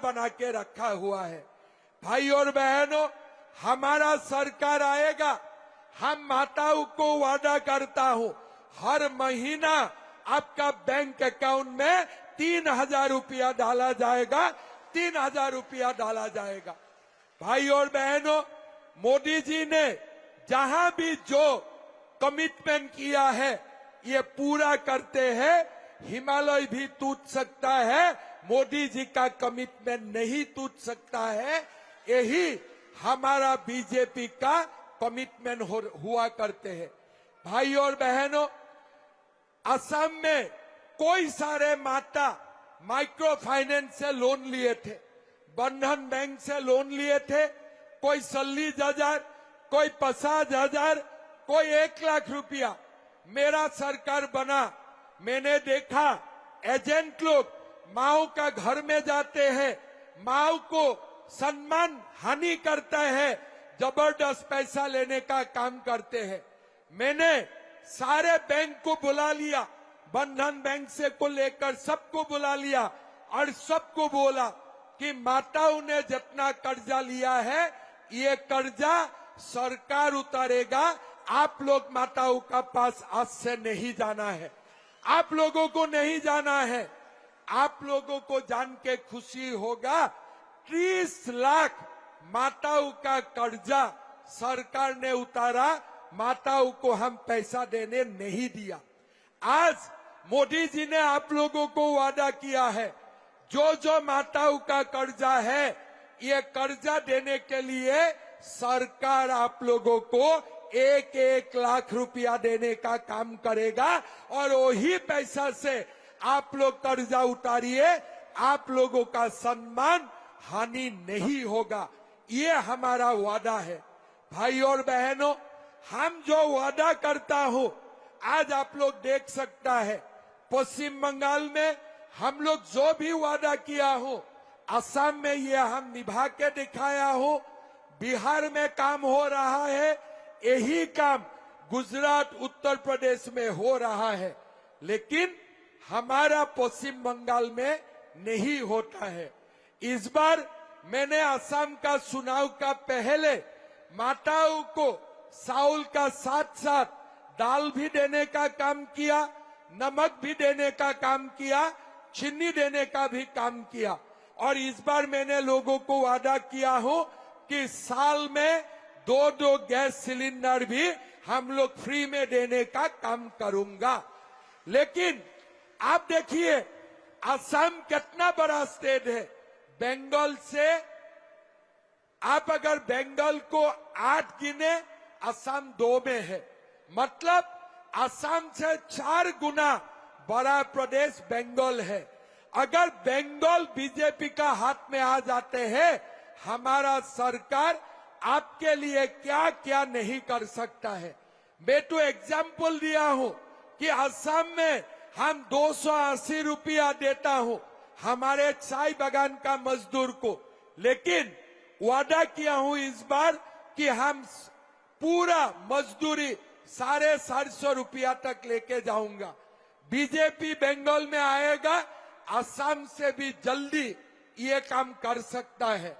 बना के रखा हुआ है। भाई और बहनों, हमारा सरकार आएगा, हम माताओं को वादा करता हूं, हर महीना आपका बैंक अकाउंट में 3,000 रुपया डाला जाएगा, 3,000 रुपया डाला जाएगा। भाई और बहनों, मोदी जी ने जहां भी जो कमिटमेंट किया है ये पूरा करते हैं। हिमालय भी टूट सकता है, मोदी जी का कमिटमेंट नहीं टूट सकता है। यही हमारा बीजेपी का कमिटमेंट हुआ करते हैं। भाई और बहनों, असम में कोई सारे माता माइक्रो फाइनेंस से लोन लिए थे, बंधन बैंक से लोन लिए थे, कोई 40,000, कोई 50,000, कोई 1,00,000 रुपया। मेरा सरकार बना, मैंने देखा एजेंट लोग माओ का घर में जाते हैं, माओ को सम्मान हानि करता है, जबरदस्त पैसा लेने का काम करते हैं। मैंने सारे बैंक को बुला लिया, बंधन बैंक से को लेकर सबको बुला लिया और सबको बोला कि माताओं ने जितना कर्जा लिया है ये कर्जा सरकार उतारेगा, आप लोग माताओं का पास आज से नहीं जाना है, आप लोगों को नहीं जाना है। आप लोगों को जान के खुशी होगा, 30 लाख माताओं का कर्जा सरकार ने उतारा, माताओं को हम पैसा देने नहीं दिया। आज मोदी जी ने आप लोगों को वादा किया है, जो जो माताओं का कर्जा है ये कर्जा देने के लिए सरकार आप लोगों को 1-1 लाख रुपया देने का काम करेगा और वही पैसा से आप लोग कर्जा उतारिए, आप लोगों का सम्मान हानि नहीं होगा। ये हमारा वादा है। भाई और बहनों, हम जो वादा करता हूं, आज आप लोग देख सकता है पश्चिम बंगाल में हम लोग जो भी वादा किया हो, असम में ये हम निभा के दिखाया हो, बिहार में काम हो रहा है, यही काम गुजरात उत्तर प्रदेश में हो रहा है, लेकिन हमारा पश्चिम बंगाल में नहीं होता है। इस बार मैंने असम का चुनाव का पहले माताओं को चावल का साथ साथ दाल भी देने का काम किया, नमक भी देने का काम किया, चीनी देने का भी काम किया और इस बार मैंने लोगों को वादा किया हो कि साल में 2-2 गैस सिलेंडर भी हम लोग फ्री में देने का काम करूंगा। लेकिन आप देखिए असम कितना बड़ा स्टेट है, बंगाल से आप अगर बंगाल को 8 गिने, असम 2 में है, मतलब असम से 4 गुना बड़ा प्रदेश बंगाल है। अगर बंगाल बीजेपी का हाथ में आ जाते हैं, हमारा सरकार आपके लिए क्या क्या नहीं कर सकता है। मैं तो एग्जाम्पल दिया हूं कि असम में हम 280 रुपया देता हूं हमारे चाय बागान का मजदूर को, लेकिन वादा किया हूं इस बार कि हम पूरा मजदूरी 450 रुपया तक लेके जाऊंगा। बीजेपी बंगाल में आएगा, असम से भी जल्दी ये काम कर सकता है।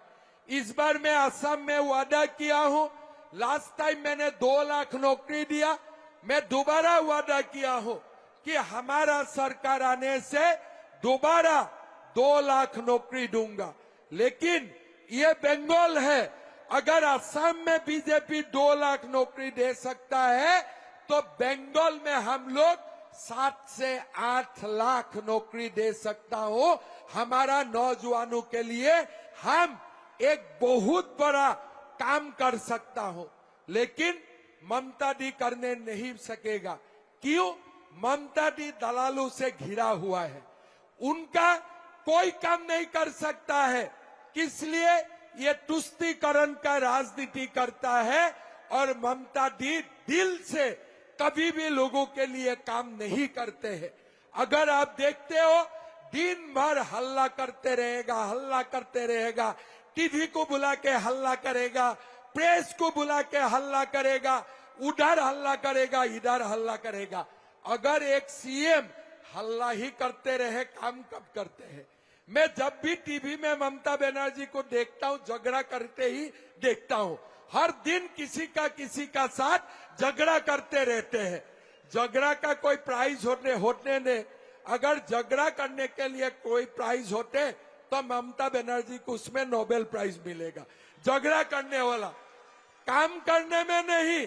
इस बार मैं असम में वादा किया हूं, लास्ट टाइम मैंने 2 लाख नौकरी दिया, मैं दोबारा वादा किया हूं कि हमारा सरकार आने से दोबारा 2 लाख नौकरी दूंगा। लेकिन ये बंगाल है, अगर असम में बीजेपी 2 लाख नौकरी दे सकता है तो बंगाल में हम लोग 7 से 8 लाख नौकरी दे सकता हूं। हमारा नौजवानों के लिए हम एक बहुत बड़ा काम कर सकता हूं, लेकिन ममता दी करने नहीं सकेगा। क्यों? ममता दी दलालों से घिरा हुआ है, उनका कोई काम नहीं कर सकता है, किस लिए? ये तुष्टीकरण का राजनीति करता है और ममता दी दिल से कभी भी लोगों के लिए काम नहीं करते हैं। अगर आप देखते हो दिन भर हल्ला करते रहेगा, हल्ला करते रहेगा, टीवी को बुला के हल्ला करेगा, प्रेस को बुला के हल्ला करेगा, उधर हल्ला करेगा, इधर हल्ला करेगा। अगर एक सीएम हल्ला ही करते रहे, काम कब करते हैं? मैं जब भी टीवी में ममता बनर्जी को देखता हूं, झगड़ा करते ही देखता हूं। हर दिन किसी का साथ झगड़ा करते रहते हैं। झगड़ा का कोई प्राइज होने ने, अगर झगड़ा करने के लिए कोई प्राइज होते तो ममता बनर्जी को उसमें नोबेल प्राइज मिलेगा। झगड़ा करने वाला, काम करने में नहीं,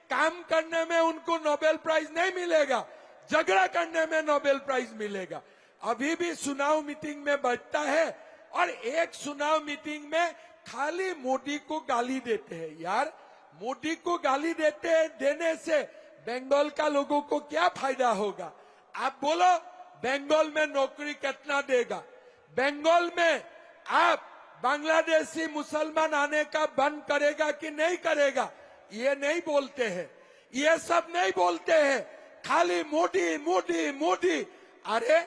काम करने में उनको नोबेल प्राइज नहीं मिलेगा, झगड़ा करने में नोबेल प्राइज मिलेगा। अभी भी चुनाव मीटिंग में बैठता है और एक चुनाव मीटिंग में खाली मोदी को गाली देते हैं। यार, मोदी को गाली देने से बंगाल का लोगों को क्या फायदा होगा? आप बोलो, बंगाल में नौकरी कितना देगा? बंगाल में आप बांग्लादेशी मुसलमान आने का बंद करेगा कि नहीं करेगा? ये नहीं बोलते हैं, ये सब नहीं बोलते हैं, खाली मोदी मोदी मोदी। अरे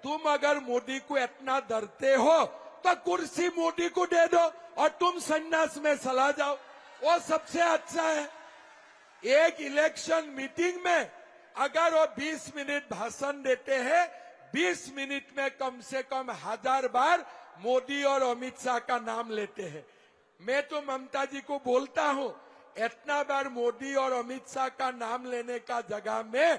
तुम अगर मोदी को इतना डरते हो तो कुर्सी मोदी को दे दो और तुम संन्यास में चला जाओ, वो सबसे अच्छा है। एक इलेक्शन मीटिंग में अगर वो 20 मिनट भाषण देते हैं, 20 मिनट में कम से कम 1000 बार मोदी और अमित शाह का नाम लेते हैं। मैं तो ममता जी को बोलता हूं, इतना बार मोदी और अमित शाह का नाम लेने का जगह में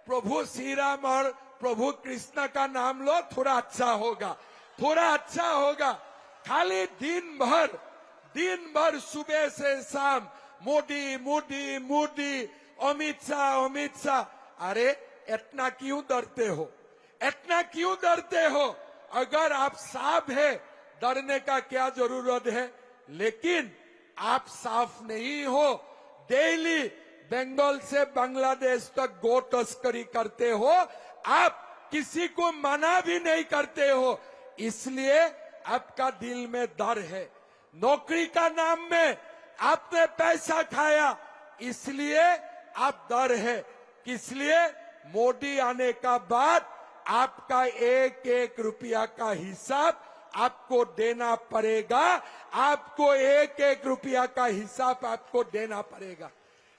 प्रभु श्री राम और प्रभु कृष्ण का नाम लो, थोड़ा अच्छा होगा, थोड़ा अच्छा होगा। खाली दिन भर सुबह से शाम मोदी मोदी मोदी, अमित शाह। अरे इतना क्यों डरते हो? इतना क्यों डरते हो? अगर आप साफ है, डरने का क्या जरूरत है? लेकिन आप साफ नहीं हो, डेली बंगाल से बांग्लादेश तक गो तस्करी करते हो, आप किसी को मना भी नहीं करते हो, इसलिए आपका दिल में डर है। नौकरी का नाम में आपने पैसा खाया, इसलिए आप डर है। किस लिए? मोदी आने का बाद आपका एक एक रुपया का हिसाब आपको देना पड़ेगा, आपको एक एक रुपया का हिसाब आपको देना पड़ेगा।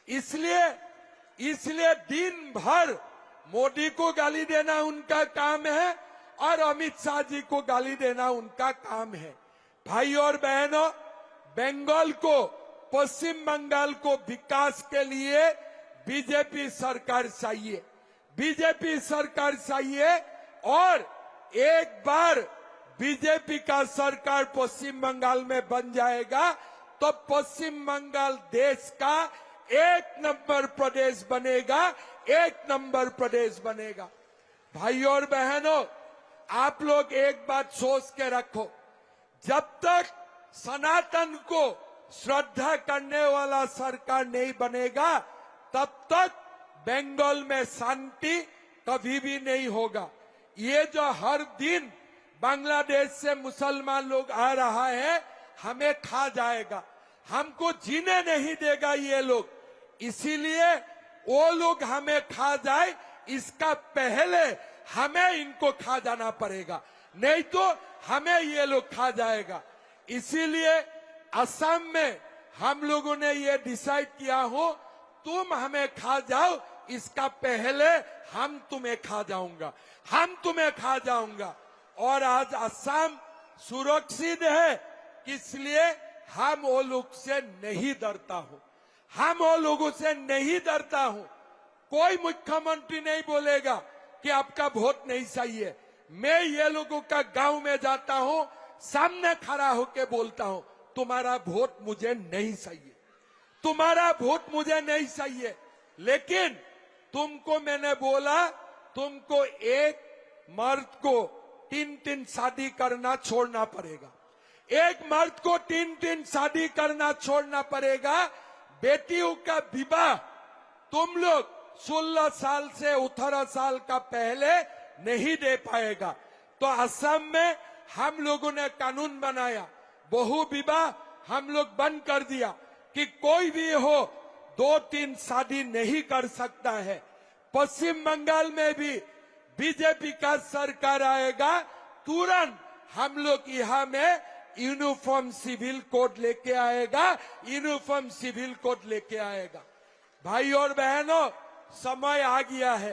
इसलिए दिन भर मोदी को गाली देना उनका काम है और अमित शाह जी को गाली देना उनका काम है। भाई और बहनों, बंगाल को, पश्चिम बंगाल को विकास के लिए बीजेपी सरकार चाहिए, बीजेपी सरकार चाहिए। और एक बार बीजेपी का सरकार पश्चिम बंगाल में बन जाएगा तो पश्चिम बंगाल देश का 1 नंबर प्रदेश बनेगा, 1 नंबर प्रदेश बनेगा। भाई और बहनों, आप लोग एक बात सोच के रखो, जब तक सनातन को श्रद्धा करने वाला सरकार नहीं बनेगा, तब तक बंगाल में शांति कभी भी नहीं होगा। ये जो हर दिन बांग्लादेश से मुसलमान लोग आ रहा है, हमें खा जाएगा, हमको जीने नहीं देगा ये लोग। इसीलिए वो लोग हमें खा जाए, इसका पहले हमें इनको खा जाना पड़ेगा, नहीं तो हमें ये लोग खा जाएगा। इसीलिए असम में हम लोगों ने ये डिसाइड किया हो, तुम हमें खा जाओ, इसका पहले हम तुम्हें खा जाऊंगा, हम तुम्हें खा जाऊंगा। और आज असम सुरक्षित है, इसलिए हम वो लोग से नहीं डरता हूं, हम वो लोगों से नहीं डरता हूं। कोई मुख्यमंत्री नहीं बोलेगा कि आपका वोट नहीं चाहिए। मैं ये लोगों का गांव में जाता हूं, सामने खड़ा होकर बोलता हूं, तुम्हारा वोट मुझे नहीं चाहिए, तुम्हारा वोट मुझे नहीं चाहिए। लेकिन तुमको मैंने बोला, तुमको एक मर्द को 3-3 शादी करना छोड़ना पड़ेगा, एक मर्द को 3-3 शादी करना छोड़ना पड़ेगा। बेटियों का विवाह तुम लोग 16 साल से 18 साल का पहले नहीं दे पाएगा। तो असम में हम लोगों ने कानून बनाया, बहु विवाह हम लोग बंद कर दिया कि कोई भी हो 2-3 शादी नहीं कर सकता है। पश्चिम बंगाल में भी बीजेपी का सरकार आएगा, तुरंत हम लोग यहाँ में यूनिफॉर्म सिविल कोड लेके आएगा, यूनिफॉर्म सिविल कोड लेके आएगा। भाई और बहनों, समय आ गया है।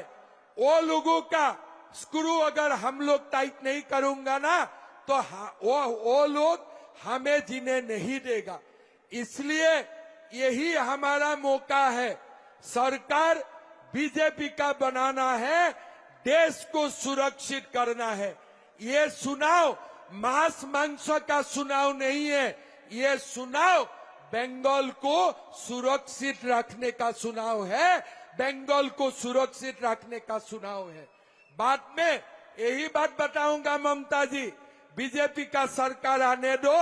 वो लोगों का स्क्रू अगर हम लोग टाइट नहीं करूंगा ना, तो वो लोग हमें जीने नहीं देगा। इसलिए यही हमारा मौका है। सरकार बीजेपी का बनाना है, देश को सुरक्षित करना है। ये चुनाव मांस मांस का चुनाव नहीं है, ये चुनाव बंगाल को सुरक्षित रखने का चुनाव है, बंगाल को सुरक्षित रखने का चुनाव है। बाद में यही बात बताऊंगा ममता जी, बीजेपी का सरकार आने दो,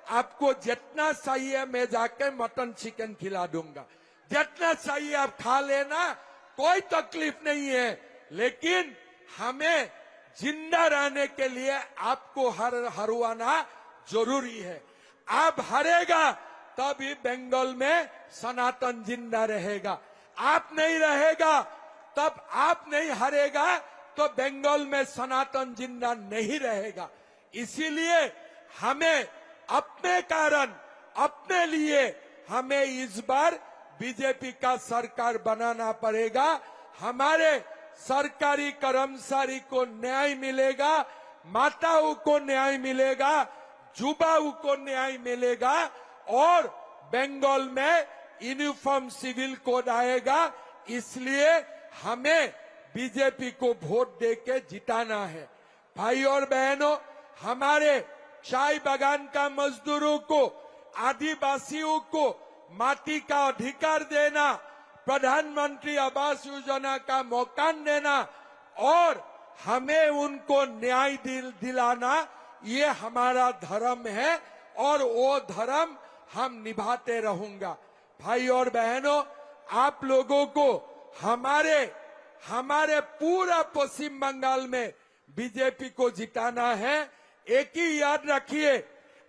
आपको जितना चाहिए मैं जाके मटन चिकन खिला दूंगा, जितना चाहिए आप खा लेना, कोई तकलीफ नहीं है। लेकिन हमें जिंदा रहने के लिए आपको हरवाना जरूरी है। आप हारेगा तभी बंगाल में सनातन जिंदा रहेगा। आप नहीं रहेगा, तब आप नहीं हारेगा तो बंगाल में सनातन जिंदा नहीं रहेगा। इसीलिए हमें अपने कारण, अपने लिए हमें इस बार बीजेपी का सरकार बनाना पड़ेगा। हमारे सरकारी कर्मचारी को न्याय मिलेगा, माताओं को न्याय मिलेगा, युवाओं को न्याय मिलेगा और बंगाल में यूनिफॉर्म सिविल कोड आएगा। इसलिए हमें बीजेपी को वोट देके जिताना है। भाई और बहनों, हमारे चाय बागान का मजदूरों को, आदिवासियों को माटी का अधिकार देना, प्रधानमंत्री आवास योजना का मकान देना और हमें उनको न्याय दिलाना, ये हमारा धर्म है और वो धर्म हम निभाते रहूंगा। भाई और बहनों, आप लोगों को हमारे पूरा पश्चिम बंगाल में बीजेपी को जिताना है। एक ही याद रखिए,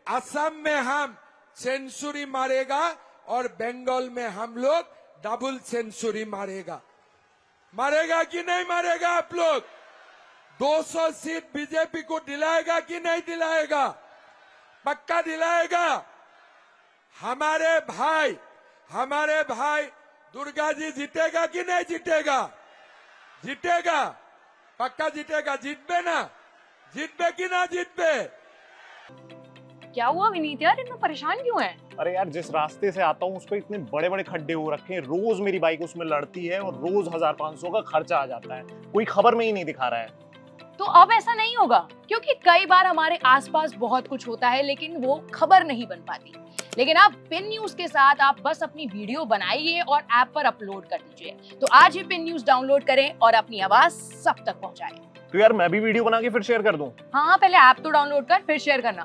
असम में हम सेंचुरी मारेगा और बंगाल में हम लोग डबल सेंचुरी मारेगा कि नहीं मारेगा? आप लोग 200 सीट बीजेपी को दिलाएगा कि नहीं दिलाएगा? पक्का दिलाएगा। हमारे भाई दुर्गा जी जीतेगा कि नहीं जीतेगा? जीतेगा, पक्का जीतेगा। जीतबे ना? जीतबे कि ना जीतबे? क्या हुआ विनीत यार, इतना परेशान क्यों है? अरे यार, जिस रास्ते से आता हूँ उस पर इतने बड़े बड़े खड्डे हो रखे हैं, रोज मेरी बाइक उसमें लड़ती है और रोज 1500 का खर्चा आ जाता है। कोई खबर में ही नहीं दिखा रहा है। तो अब ऐसा नहीं होगा, क्योंकि कई बार हमारे आसपास बहुत कुछ होता है लेकिन वो खबर नहीं बन पाती। लेकिन अब पिन न्यूज के साथ आप बस अपनी वीडियो बनाइए और ऐप पर अपलोड कर दीजिए। तो आज ही पिन न्यूज डाउनलोड करें और अपनी आवाज सब तक पहुंचाएं। तो यार मैं भी वीडियो बना के फिर शेयर कर दूं? हाँ, पहले ऐप तो डाउनलोड कर फिर शेयर करना।